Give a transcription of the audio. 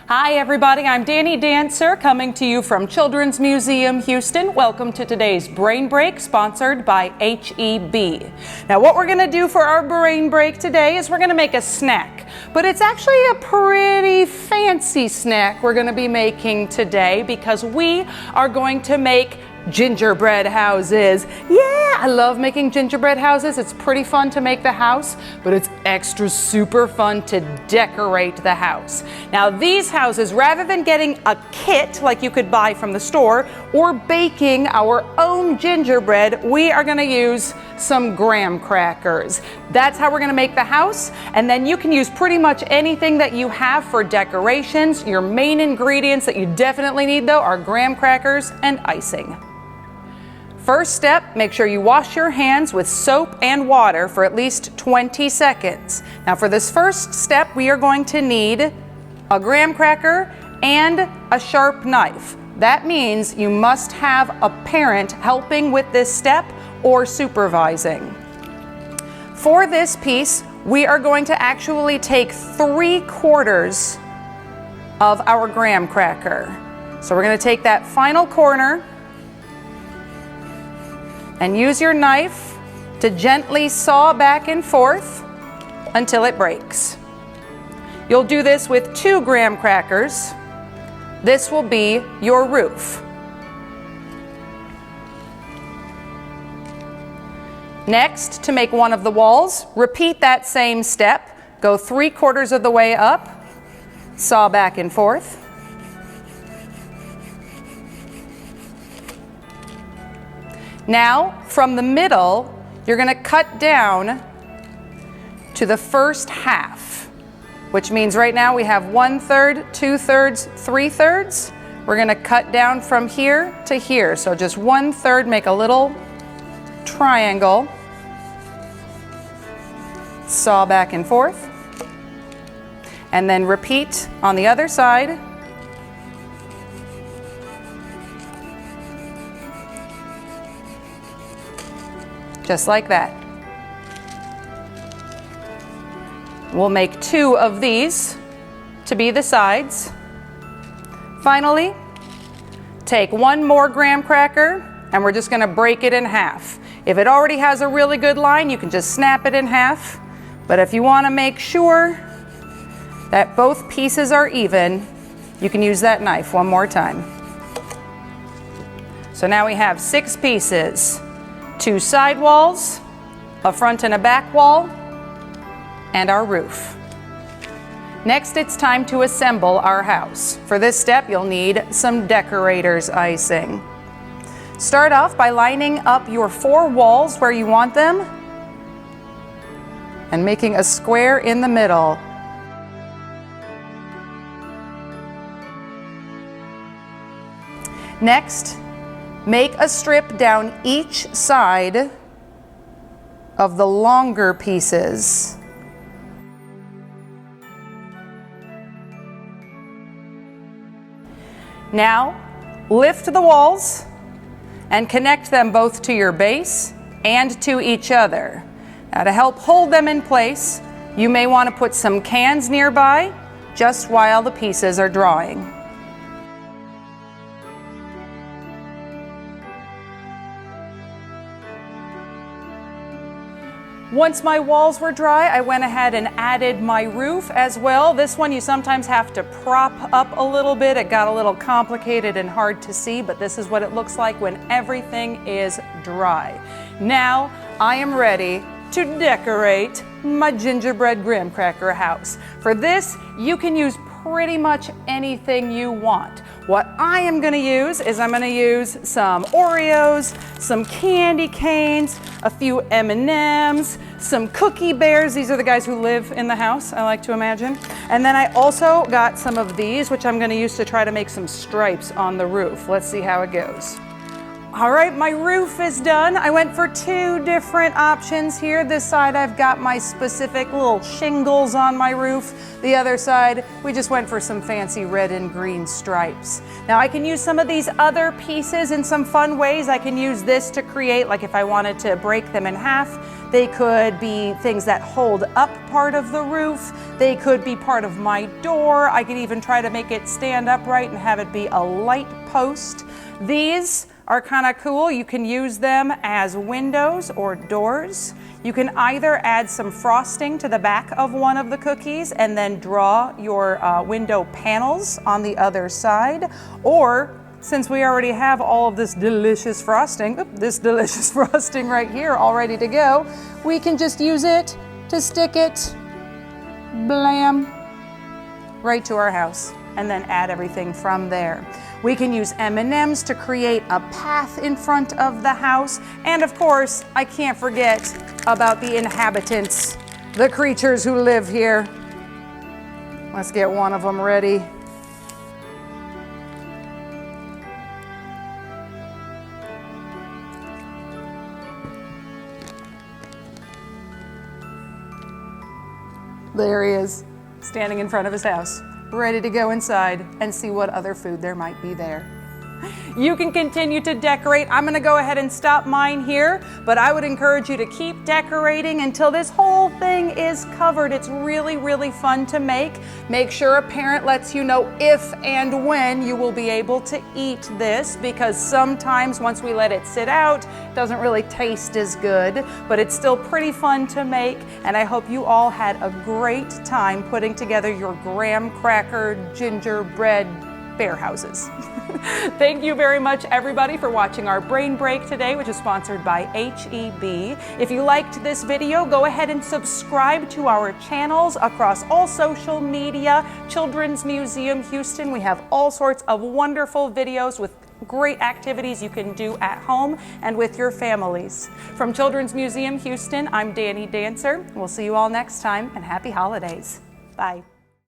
Hi everybody, I'm Danny Dancer coming to you from Children's Museum Houston. Welcome to today's Brain Break sponsored by HEB. Now what we're going to do for our brain break today is we're going to make a snack, but it's actually a pretty fancy snack we're going to be making today because we are going to make gingerbread houses. Yeah, I love making gingerbread houses. It's pretty fun to make the house, but it's extra super fun to decorate the house. Now these houses, rather than getting a kit like you could buy from the store or baking our own gingerbread, we are going to use some graham crackers. That's how we're going to make the house, and then you can use pretty much anything that you have for decorations. Your main ingredients that you definitely need though are graham crackers and icing. First step, make sure you wash your hands with soap and water for at least 20 seconds. Now for this first step, we are going to need a graham cracker and a sharp knife. That means you must have a parent helping with this step or supervising. For this piece, we are going to actually take 3/4 of our graham cracker. So we're going to take that final corner and use your knife to gently saw back and forth until it breaks. You'll do this with 2 graham crackers. This will be your roof. Next, to make one of the walls, repeat that same step. Go 3/4 of the way up, saw back and forth. Now, from the middle, you're going to cut down to the first half, which means right now we have 1/3, 2/3, 3/3. We're going to cut down from here to here. So just 1/3, make a little triangle, saw back and forth, and then repeat on the other side. Just like that. We'll make 2 of these to be the sides. Finally, take 1 more graham cracker and we're just going to break it in half. If it already has a really good line, you can just snap it in half. But if you want to make sure that both pieces are even, you can use that knife one more time. So now we have 6 pieces. 2 side walls, a front and a back wall, and our roof. Next, it's time to assemble our house. For this step, you'll need some decorator's icing. Start off by lining up your 4 walls where you want them and making a square in the middle. Next, make a strip down each side of the longer pieces. Now, lift the walls and connect them both to your base and to each other. Now, to help hold them in place, you may want to put some cans nearby just while the pieces are drying. Once my walls were dry, I went ahead and added my roof as well. This one you sometimes have to prop up a little bit. It got a little complicated and hard to see, but this is what it looks like when everything is dry. Now I am ready to decorate my gingerbread graham cracker house. For this, you can use pretty much anything you want. What I am going to use is I'm going to use some Oreos, some candy canes, a few M&Ms, some cookie bears. These are the guys who live in the house, I like to imagine. And then I also got some of these, which I'm going to use to try to make some stripes on the roof. Let's see how it goes. All right, my roof is done. I went for 2 different options here. This side I've got my specific little shingles on my roof. The other side, we just went for some fancy red and green stripes. Now I can use some of these other pieces in some fun ways. I can use this to create, like if I wanted to break them in half, they could be things that hold up part of the roof. They could be part of my door. I could even try to make it stand upright and have it be a light post. These are kind of cool. You can use them as windows or doors. You can either add some frosting to the back of one of the cookies and then draw your window panels on the other side, or since we already have all of this delicious frosting right here all ready to go, we can just use it to stick it, blam, right to our house and then add everything from there. We can use M&Ms to create a path in front of the house. And of course, I can't forget about the inhabitants, the creatures who live here. Let's get one of them ready. There he is, standing in front of his house, ready to go inside and see what other food there might be there. You can continue to decorate. I'm going to go ahead and stop mine here, but I would encourage you to keep decorating until this whole thing is covered. It's really, really fun to make. Make sure a parent lets you know if and when you will be able to eat this, because sometimes once we let it sit out, it doesn't really taste as good, but it's still pretty fun to make. And I hope you all had a great time putting together your graham cracker gingerbread bear houses. Thank you very much, everybody, for watching our Brain Break today, which is sponsored by HEB. If you liked this video, go ahead and subscribe to our channels across all social media. Children's Museum Houston, we have all sorts of wonderful videos with great activities you can do at home and with your families. From Children's Museum Houston, I'm Danny Dancer. We'll see you all next time, and happy holidays. Bye.